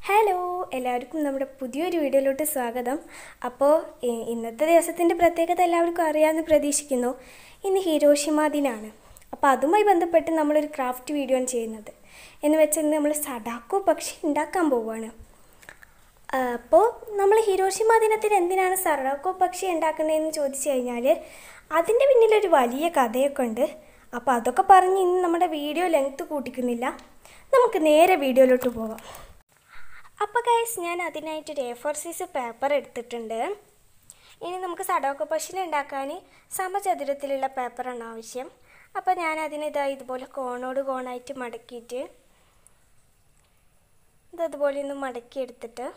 Hello എല്ലാവർക്കും നമ്മുടെ പുതിയൊരു വീഡിയോയിലോട്ട് സ്വാഗതം. അപ്പോൾ ഇന്നത്തെ ദിവസത്തിൻ്റെ പ്രത്യേകത എല്ലാവർക്കും അറിയാമെന്ന് പ്രതീക്ഷിക്കുന്നു. ഇന്ന് ഹിരോഷിമ ദിനാണ്. അപ്പോൾ അതുമായി ബന്ധപ്പെട്ട് നമ്മളൊരു ക്രാഫ്റ്റ് വീഡിയോ ആണ് ചെയ്യുന്നത്. എന്ന് വെച്ചാൽ നമ്മൾ സഡാക്കോ പക്ഷി ഉണ്ടാക്കാൻ പോവുകയാണ്. അപ്പോൾ നമ്മൾ ഹിരോഷിമ ദിനത്തിന് എന്തിനാണ് സഡാക്കോ പക്ഷി ഉണ്ടാക്കുന്നതെന്ന് ചോദിച്ചു കഴിഞ്ഞാൽ അതിൻ്റെ പിന്നിലൊരു വലിയ കഥയൊക്കെ ഉണ്ട്. അപ്പോൾ അതൊക്കെ പറഞ്ഞ് ഇന്ന് നമ്മുടെ വീഡിയോ ലെങ്ത്ത് കൂട്ടിക്കുന്നില്ല, നമുക്ക് നേരെ വീഡിയോയിലോട്ട് പോകാം. അപ്പോൾ ഗൈസ്, ഞാൻ അതിനായിട്ടൊരു A4 സൈസ് പേപ്പർ എടുത്തിട്ടുണ്ട്. ഇനി നമുക്ക് സഡാക്കോ പക്ഷിനെ ഉണ്ടാക്കാൻ സമചതുരത്തിലുള്ള പേപ്പറാണ് ആവശ്യം. അപ്പോൾ ഞാൻ ഇതുപോലെ കോണോട് കോണായിട്ട് മടക്കിയിട്ട് ഇതതുപോലെ ഒന്ന് മടക്കിയെടുത്തിട്ട്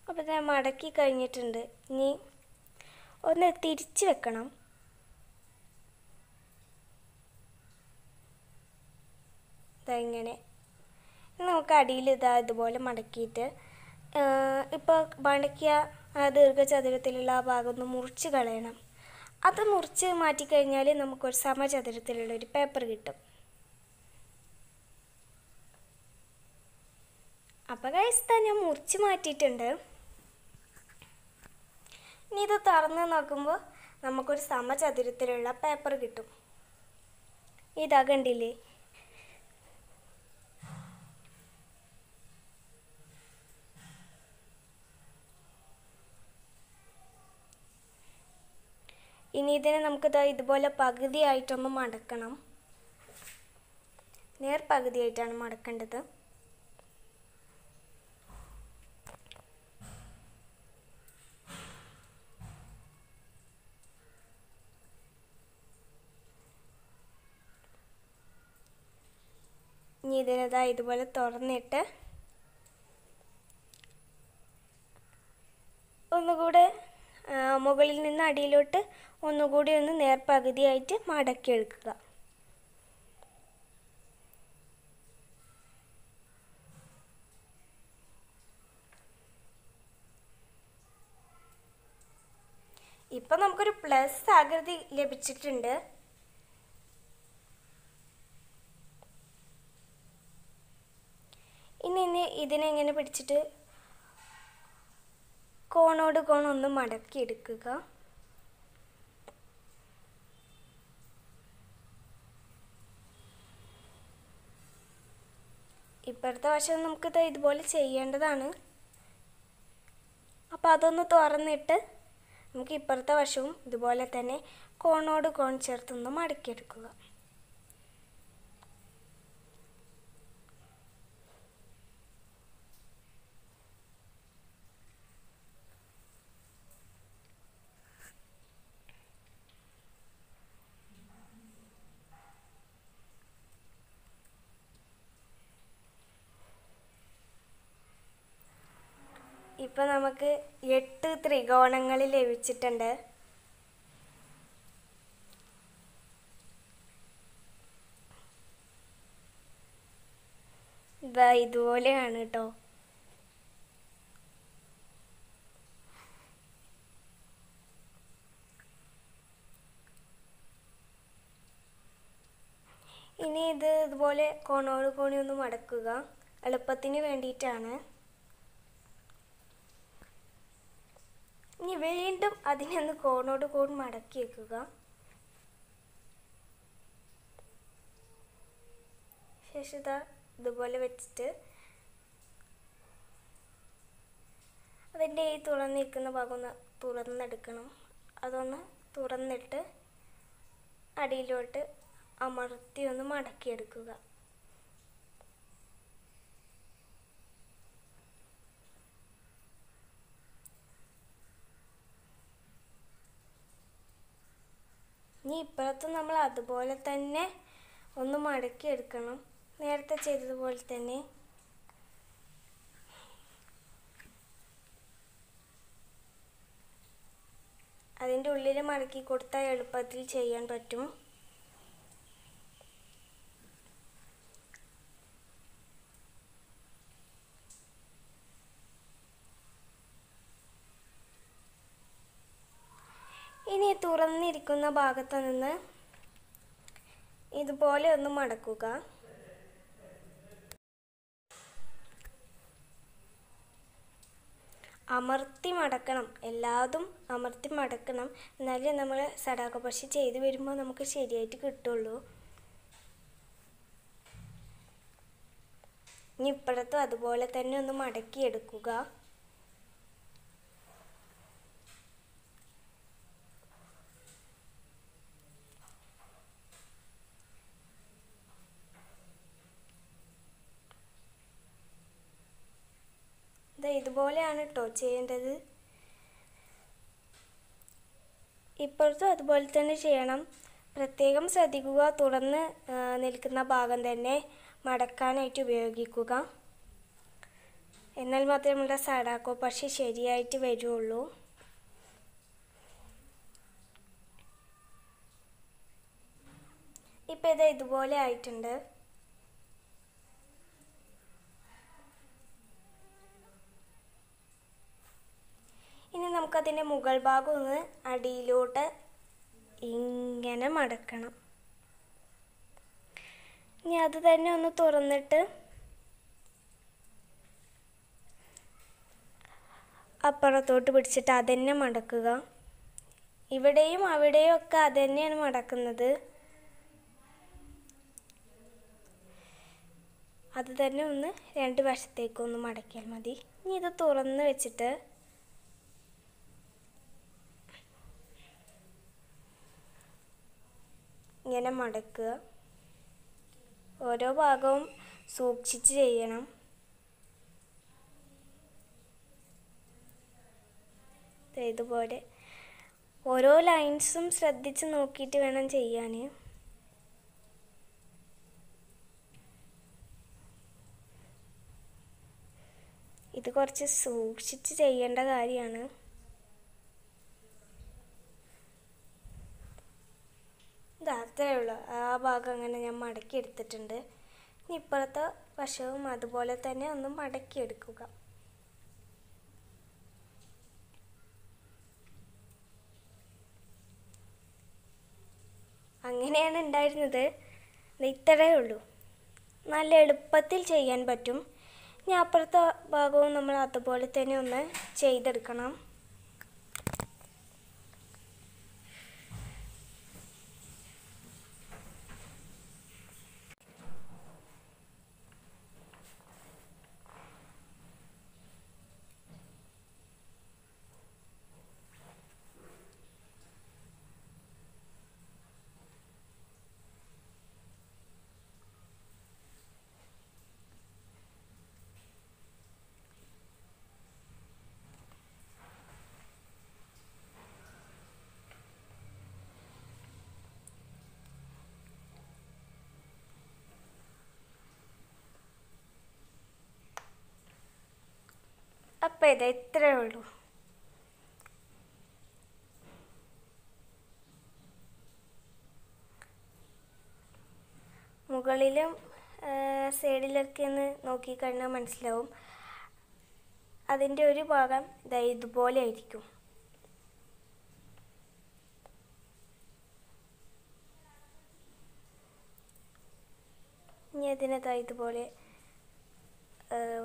അപ്പോൾ ഞാൻ മടക്കി കഴിഞ്ഞിട്ടുണ്ട്. ഇനി ഒന്ന് തിരിച്ച് വെക്കണം. ഇങ്ങനെ നമുക്ക് അടിയിൽ ഇതുപോലെ മടക്കിയിട്ട് ഇപ്പോൾ മടക്കിയ ദീർഘചതുരത്തിലുള്ള ആ ഭാഗം ഒന്ന് മുറിച്ച് കളയണം. അത് മുറിച്ച് മാറ്റിക്കഴിഞ്ഞാൽ നമുക്കൊരു സമചതുരത്തിലുള്ളൊരു പേപ്പർ കിട്ടും. അപ്പോൾ ഗൈസ്, ഞാൻ മുറിച്ച് മാറ്റിയിട്ടുണ്ട്. ഇനി ഇത് തുറന്ന് നോക്കുമ്പോൾ നമുക്കൊരു സമചതുരത്തിലുള്ള പേപ്പർ കിട്ടും. ഇതാ കണ്ടില്ലേ? ഇനി ഇതിനെ നമുക്കിത് ഇതുപോലെ പകുതിയായിട്ടൊന്ന് മടക്കണം. നേർപകുതിയായിട്ടാണ് മടക്കേണ്ടത്. ഇനി ഇതിനെ ഇതുപോലെ തുറന്നിട്ട് ഒന്നുകൂടെ മുകളിൽ നിന്ന് അടിയിലോട്ട് ഒന്നുകൂടി ഒന്ന് നേർപകുതിയായിട്ട് മടക്കിയെടുക്കുക. ഇപ്പം നമുക്കൊരു പ്ലസ് ആകൃതി ലഭിച്ചിട്ടുണ്ട്. ഇനി ഇതിനെ ഇങ്ങനെ പിടിച്ചിട്ട് കോണോട് കോൺ ഒന്ന് മടക്കിയെടുക്കുക. ഇപ്പുറത്തെ വശം നമുക്കിത് ഇതുപോലെ ചെയ്യേണ്ടതാണ്. അപ്പോൾ അതൊന്ന് തുറന്നിട്ട് നമുക്ക് ഇപ്പുറത്തെ വശവും ഇതുപോലെ തന്നെ കോണോട് കോൺ ചേർത്തൊന്ന് മടക്കിയെടുക്കുക. ഇപ്പം നമുക്ക് 8 ത്രികോണങ്ങൾ ലഭിച്ചിട്ടുണ്ട്. ഇതുപോലെയാണ് കേട്ടോ. ഇനി ഇതുപോലെ കോണോട് കോണി ഒന്ന് മടക്കുക, എളുപ്പത്തിന് വേണ്ടിയിട്ടാണ്. ഇനി വീണ്ടും അതിനെ ഒന്ന് കോണോട് കോൺ മടക്കി വെക്കുക. ശേഷം ഇതുപോലെ വെച്ചിട്ട് അതിൻ്റെ ഈ തുറന്നിരിക്കുന്ന ഭാഗം ഒന്ന് തുറന്നെടുക്കണം. അതൊന്ന് തുറന്നിട്ട് അടിയിലോട്ട് അമർത്തി ഒന്ന് മടക്കിയെടുക്കുക. ഇനി ഇപ്പുറത്ത് നമ്മൾ അതുപോലെ തന്നെ ഒന്ന് മടക്കിയെടുക്കണം, നേരത്തെ ചെയ്തതുപോലെ തന്നെ. അതിൻ്റെ ഉള്ളിൽ മടക്കി കൊടുത്താൽ എളുപ്പത്തിൽ ചെയ്യാൻ പറ്റും. തുറന്നിരിക്കുന്ന ഭാഗത്ത് നിന്ന് ഇതുപോലെ ഒന്ന് മടക്കുക. അമർത്തി മടക്കണം, എല്ലാതും അമർത്തി മടക്കണം. എന്നാലേ നമ്മൾ സഡാക്കോ പശ ചെയ്ത് വരുമ്പോൾ നമുക്ക് ശരിയായിട്ട് കിട്ടുള്ളൂ. ഇനി ഇപ്പോഴത്തും അതുപോലെ തന്നെ ഒന്ന് മടക്കിയെടുക്കുക. ഇതുപോലെയാണ് കേട്ടോ ചെയ്യേണ്ടത്. ഇപ്പോഴത്തും അതുപോലെ തന്നെ ചെയ്യണം. പ്രത്യേകം ശ്രദ്ധിക്കുക, തുറന്ന് നിൽക്കുന്ന ഭാഗം തന്നെ മടക്കാനായിട്ട് ഉപയോഗിക്കുക. എന്നാൽ മാത്രമേ നമ്മുടെ സഡാക്കോ പശ ശരിയായിട്ട് വരുള്ളൂ. ഇപ്പം ഇത് ഇതുപോലെ ആയിട്ടുണ്ട്. ഇനി നമുക്കതിൻ്റെ മുകൾ ഭാഗം ഒന്ന് അടിയിലോട്ട് ഇങ്ങനെ മടക്കണം. ഇനി അത് തന്നെ ഒന്ന് തുറന്നിട്ട് അപ്പുറത്തോട്ട് പിടിച്ചിട്ട് അതന്നെ മടക്കുക. ഇവിടെയും അവിടെയും ഒക്കെ അതന്നെയാണ് മടക്കുന്നത്. അത് തന്നെ ഒന്ന് രണ്ട് വശത്തേക്കൊന്ന് മടക്കിയാൽ മതി. ഇനി ഇത് തുറന്ന് വെച്ചിട്ട് ഇങ്ങനെ മടക്കുക. ഓരോ ഭാഗവും സൂക്ഷിച്ച് ചെയ്യണം. ഇതുപോലെ ഓരോ ലൈൻസും ശ്രദ്ധിച്ച് നോക്കിയിട്ട് വേണം ചെയ്യാൻ. ഇത് കുറച്ച് സൂക്ഷിച്ച് ചെയ്യേണ്ട കാര്യമാണ്. അത്രേ ഉള്ളൂ. ആ ഭാഗം അങ്ങനെ ഞാൻ മടക്കി എടുത്തിട്ടുണ്ട്. ഇനി ഇപ്പുറത്തെ വശവും അതുപോലെ തന്നെ ഒന്ന് മടക്കിയെടുക്കുക. അങ്ങനെയാണ് ഉണ്ടായിരുന്നത്. ഇത്രയേ ഉള്ളൂ. നല്ല എളുപ്പത്തിൽ ചെയ്യാൻ പറ്റും. ഇനി അപ്പുറത്തെ ഭാഗവും നമ്മൾ അതുപോലെ തന്നെ ഒന്ന് ചെയ്തെടുക്കണം. അപ്പം ഇത് ഇത്രയേ ഉള്ളൂ. മുകളിലും സൈഡിലൊക്കെ ഒന്ന് നോക്കിക്കഴിഞ്ഞാൽ മനസ്സിലാവും. അതിൻ്റെ ഒരു ഭാഗം ഇതുപോലെ ആയിരിക്കും. ഇനി അതിനെ ഇതുപോലെ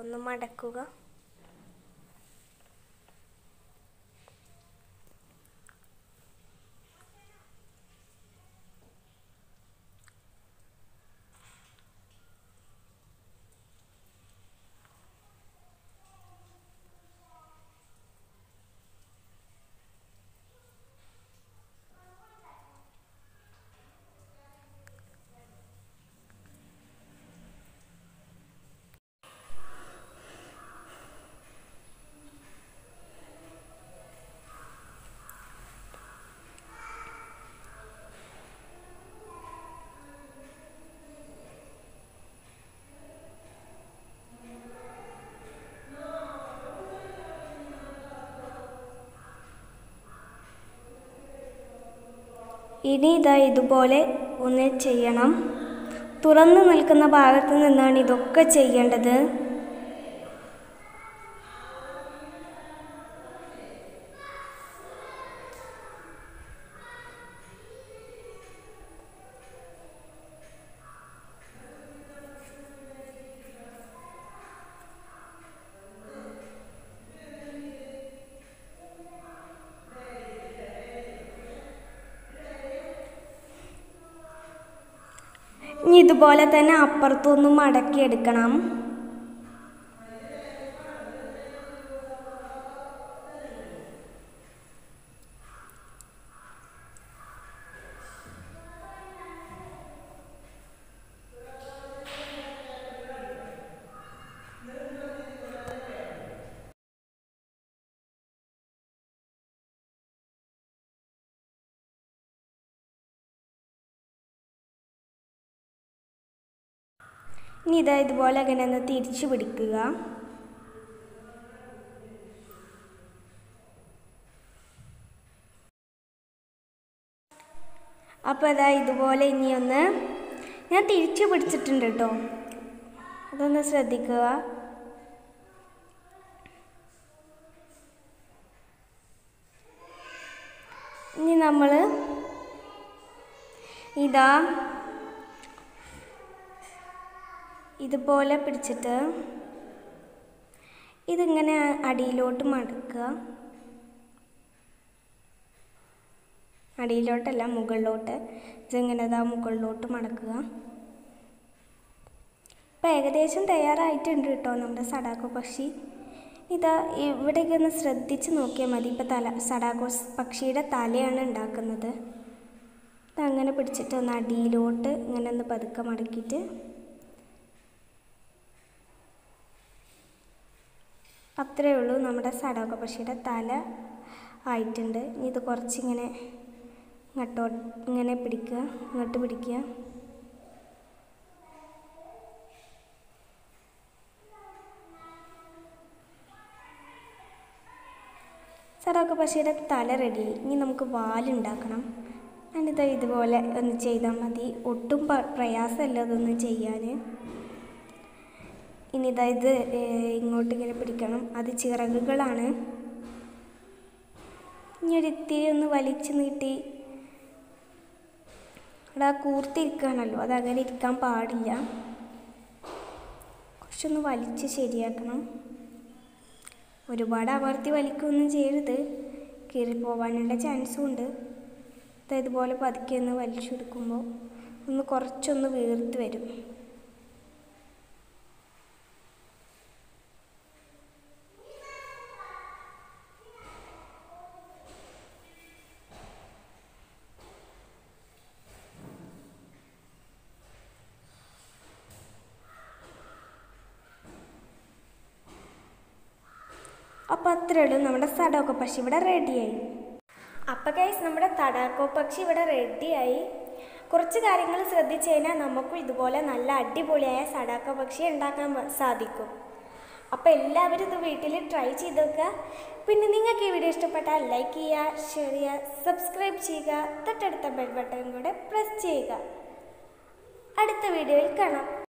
ഒന്ന് മടക്കുക. ഇനി ഇതുപോലെ ഒന്ന് ചെയ്യണം. തുറന്നു നിൽക്കുന്ന ഭാഗത്ത് നിന്നാണ് ഇതൊക്കെ ചെയ്യേണ്ടത്. ഇനി ഇതുപോലെ തന്നെ അപ്പുറത്തൊന്ന് മടക്കിയെടുക്കണം. ഇനി ഇതുപോലെ അങ്ങനെ ഒന്ന് തിരിച്ചു പിടിക്കുക. അപ്പോൾ ഇതുപോലെ ഇനിയൊന്ന് ഞാൻ തിരിച്ചു പിടിച്ചിട്ടുണ്ട് കേട്ടോ, അതൊന്ന് ശ്രദ്ധിക്കുക. ഇനി നമ്മൾ ഇതുപോലെ പിടിച്ചിട്ട് ഇതിങ്ങനെ അടിയിലോട്ട് മടക്കുക. അടിയിലോട്ടല്ല, മുകളിലോട്ട്. ഇതിങ്ങനെ മുകളിലോട്ട് മടക്കുക. ഇപ്പം ഏകദേശം തയ്യാറായിട്ടുണ്ട് കേട്ടോ നമ്മുടെ സഡാക്കോ പക്ഷി. ഇവിടേക്ക് ഒന്ന് ശ്രദ്ധിച്ച് നോക്കിയാൽ മതി. ഇപ്പം സഡാക്കോ പക്ഷിയുടെ തലയാണ് ഉണ്ടാക്കുന്നത്. ഇതങ്ങനെ പിടിച്ചിട്ട് ഒന്ന് അടിയിലോട്ട് ഇങ്ങനെ ഒന്ന് പതുക്കെ മടക്കിയിട്ട് അത്രയേ ഉള്ളൂ, നമ്മുടെ സഡാക്കോ പക്ഷിയുടെ തല ആയിട്ടുണ്ട്. ഇനി ഇത് കുറച്ചിങ്ങനെ ഇങ്ങനെ പിടിക്കുക, ഇങ്ങോട്ട് പിടിക്കുക. സഡാക്കോ പക്ഷിയുടെ തല റെഡിയായി. ഇനി നമുക്ക് വാലുണ്ടാക്കണം. ഞാനിത് ഇതുപോലെ ഒന്ന് ചെയ്താൽ മതി. ഒട്ടും പ്രയാസമല്ല അതൊന്ന് ചെയ്യാൻ. ഇനി ഇത് ഇങ്ങോട്ടിങ്ങനെ പിടിക്കണം. അത് ചിറകുകളാണ്. ഇനി ഒരിത്തിരി ഒന്ന് വലിച്ചു നീട്ടി. അവിടെ കൂർത്തിരിക്കുകയാണല്ലോ, അതങ്ങനെ ഇരിക്കാൻ പാടില്ല. കുറച്ചൊന്ന് വലിച്ച് ശരിയാക്കണം. ഒരുപാട് അമർത്തി വലിക്കുകയൊന്നും ചെയ്യരുത്, കീറിപ്പോവാനുള്ള ചാൻസും ഉണ്ട്. ഇതുപോലെ പതുക്കെ ഒന്ന് വലിച്ചെടുക്കുമ്പോൾ ഒന്ന് കുറച്ചൊന്ന് വീർത്ത് വരും. അപ്പോൾ അത്രയേ ഉള്ളൂ, നമ്മുടെ സഡാക്കോ പക്ഷി ഇവിടെ റെഡിയായി. അപ്പോൾ ഗൈസ്, നമ്മുടെ സഡാക്കോ പക്ഷി ഇവിടെ റെഡിയായി. കുറച്ച് കാര്യങ്ങൾ ശ്രദ്ധിച്ചു കഴിഞ്ഞാൽ നമുക്കും ഇതുപോലെ നല്ല അടിപൊളിയായ സഡാക്കോ പക്ഷിയെ ഉണ്ടാക്കാൻ സാധിക്കും. അപ്പോൾ എല്ലാവരും ഇത് വീട്ടിൽ ട്രൈ ചെയ്ത് നോക്കുക. പിന്നെ നിങ്ങൾക്ക് ഈ വീഡിയോ ഇഷ്ടപ്പെട്ടാൽ ലൈക്ക് ചെയ്യുക, ഷെയർ ചെയ്യുക, സബ്സ്ക്രൈബ് ചെയ്യുക, തൊട്ടടുത്ത ബെൽ ബട്ടൺ കൂടെ പ്രസ് ചെയ്യുക. അടുത്ത വീഡിയോയിൽ കാണാം.